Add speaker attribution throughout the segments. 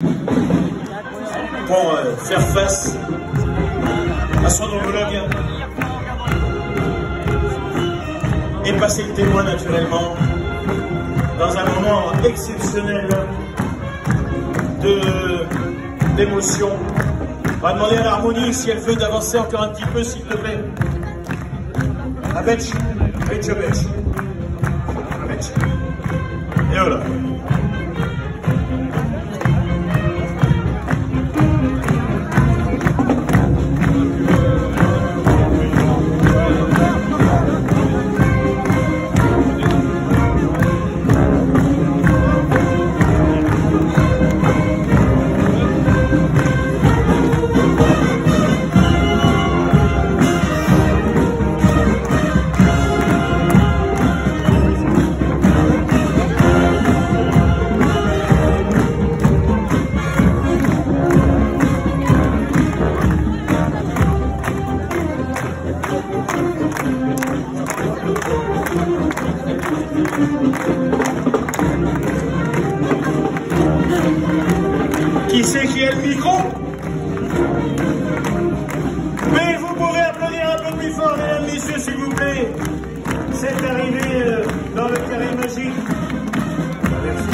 Speaker 1: pour faire face à son homologue et passer le témoin naturellement dans un moment exceptionnel d'émotion. On va demander à l'harmonie si elle veut d'avancer encore un petit peu, s'il te plaît. Abetch, Abetch, Abetch. Et voilà. Qui c'est qui a le micro? Mais vous pourrez applaudir un peu plus fort, mesdames, messieurs, s'il vous plaît. C'est arrivé dans le carré magique. Merci.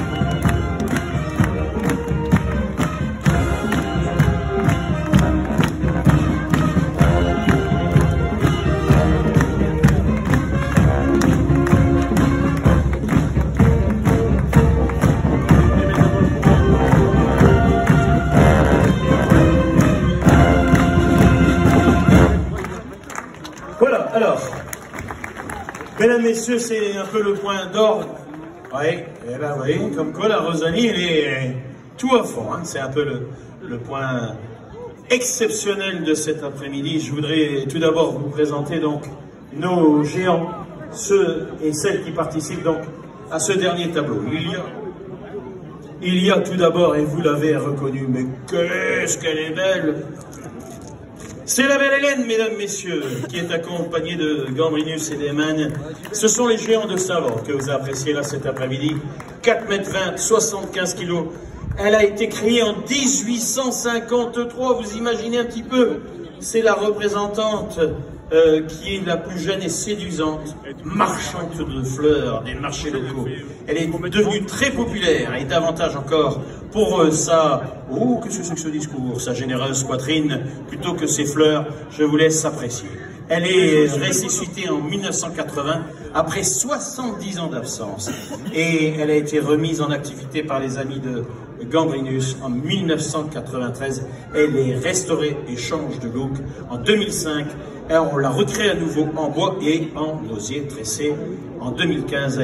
Speaker 1: Voilà, alors, mesdames, messieurs, c'est un peu le point d'orgue. Oui, et ben oui, comme quoi la Rosalie, elle est tout à fond, hein. C'est un peu le point exceptionnel de cet après-midi. Je voudrais tout d'abord vous présenter donc nos géants, ceux et celles qui participent donc à ce dernier tableau. Il y a tout d'abord, et vous l'avez reconnu, mais qu'est-ce qu'elle est belle! C'est la belle Hélène, mesdames, messieurs, qui est accompagnée de Gambrinus et d'Eman. Ce sont les géants de Saint-Laurent que vous appréciez là cet après-midi. 4 m 20, 75 kg. Elle a été créée en 1853, vous imaginez un petit peu. C'est la représentante qui est la plus jeune et séduisante, marchande de fleurs des marchés locaux. Elle est devenue très populaire et davantage encore pour sa... Oh, qu'est-ce que c'est que ce discours? Sa généreuse poitrine, plutôt que ses fleurs, je vous laisse apprécier. Elle est ressuscitée en 1980, après 70 ans d'absence. Et elle a été remise en activité par les amis de Gambrinus en 1993. Elle est restaurée et change de look en 2005. Et on la recrée à nouveau en bois et en osier tressé. En 2015,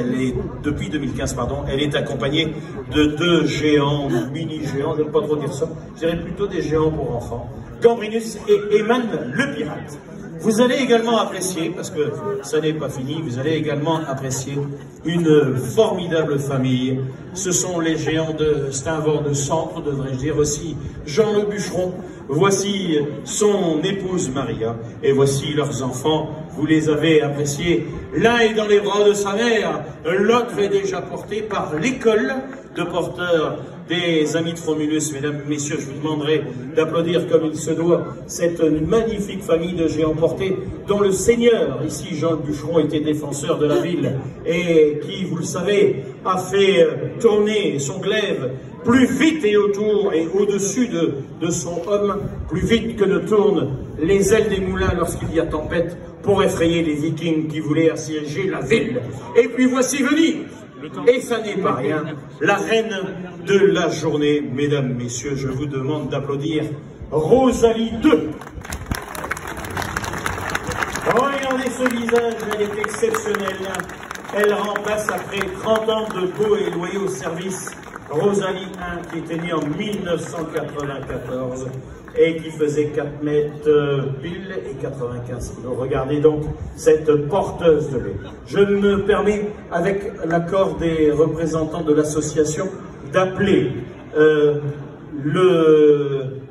Speaker 1: depuis 2015, pardon, elle est accompagnée de 2 géants, mini-géants, je n'aime pas trop dire ça, je dirais plutôt des géants pour enfants, Gambrinus et Eman le pirate. Vous allez également apprécier, parce que ça n'est pas fini, vous allez également apprécier une formidable famille. Ce sont les géants de Stainvort de Centre, devrais-je dire aussi, Jean le bûcheron. Voici son épouse Maria, et voici leurs enfants. Vous les avez appréciés. L'un est dans les bras de sa mère, l'autre est déjà porté par l'école de porteurs des amis de Romulus. Mesdames, messieurs, je vous demanderai d'applaudir comme il se doit cette magnifique famille de géants portés, dont le seigneur, ici Jean le bûcheron, était défenseur de la ville, et qui, vous le savez, a fait tourner son glaive plus vite et autour et au-dessus de son homme, plus vite que ne tournent les ailes des moulins lorsqu'il y a tempête, pour effrayer les vikings qui voulaient assiéger la ville. Et puis voici venir, et ça n'est pas rien, la reine de la journée. Mesdames, messieurs, je vous demande d'applaudir Rosalie II. Regardez ce visage, elle est exceptionnelle. Elle remplace après 30 ans de beau et loyaux services Rosalie I, qui était née en 1994 et qui faisait 4 mètres pile et 95 kg. Regardez donc cette porteuse de lait. Je me permets, avec l'accord des représentants de l'association, d'appeler le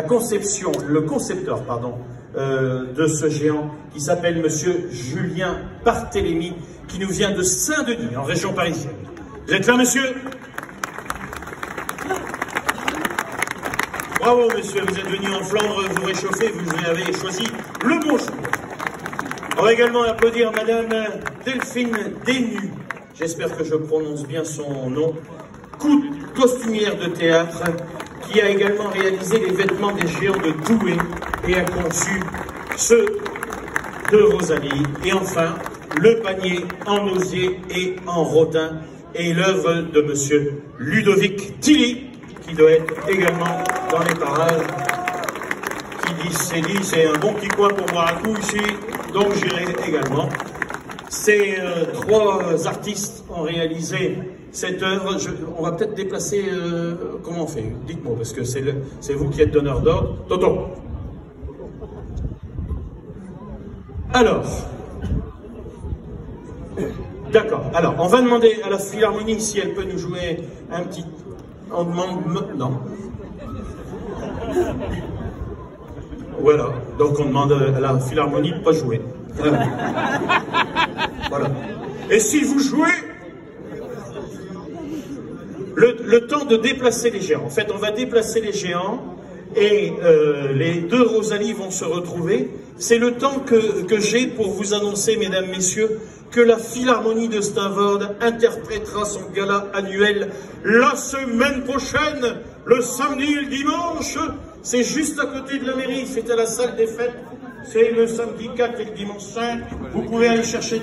Speaker 1: concepteur de ce géant, qui s'appelle Monsieur Julien Barthélémy, qui nous vient de Saint-Denis, en région parisienne. Vous êtes là, monsieur? Bravo, monsieur, vous êtes venu en Flandre vous réchauffer, vous avez choisi le bon choix. On va également applaudir Madame Delphine Desnus, j'espère que je prononce bien son nom, costumière de théâtre, qui a également réalisé les vêtements des géants de Douai et a conçu ceux de Rosalie. Et enfin, le panier en osier et en rotin est l'œuvre de monsieur Ludovic Tilly, qui doit être également dans les parages, qui s'est dit c'est un bon petit coin pour boire un coup ici, donc j'irai également. Ces trois artistes ont réalisé cette œuvre. On va peut-être déplacer, comment on fait? Dites-moi, parce que c'est vous qui êtes donneur d'ordre. Toto. Alors, d'accord. Alors, on va demander à la Philharmonie si elle peut nous jouer un petit... On demande... Non. Voilà. Donc, on demande à la Philharmonie de ne pas jouer. Voilà. Et si vous jouez, le temps de déplacer les géants. En fait, on va déplacer les géants et les deux Rosalie vont se retrouver. C'est le temps que j'ai pour vous annoncer, mesdames, messieurs, que la Philharmonie de Stavoorde interprétera son gala annuel la semaine prochaine, le samedi et le dimanche. C'est juste à côté de la mairie, c'est à la salle des fêtes. C'est le samedi 4 et le dimanche 5. Vous pouvez aller chercher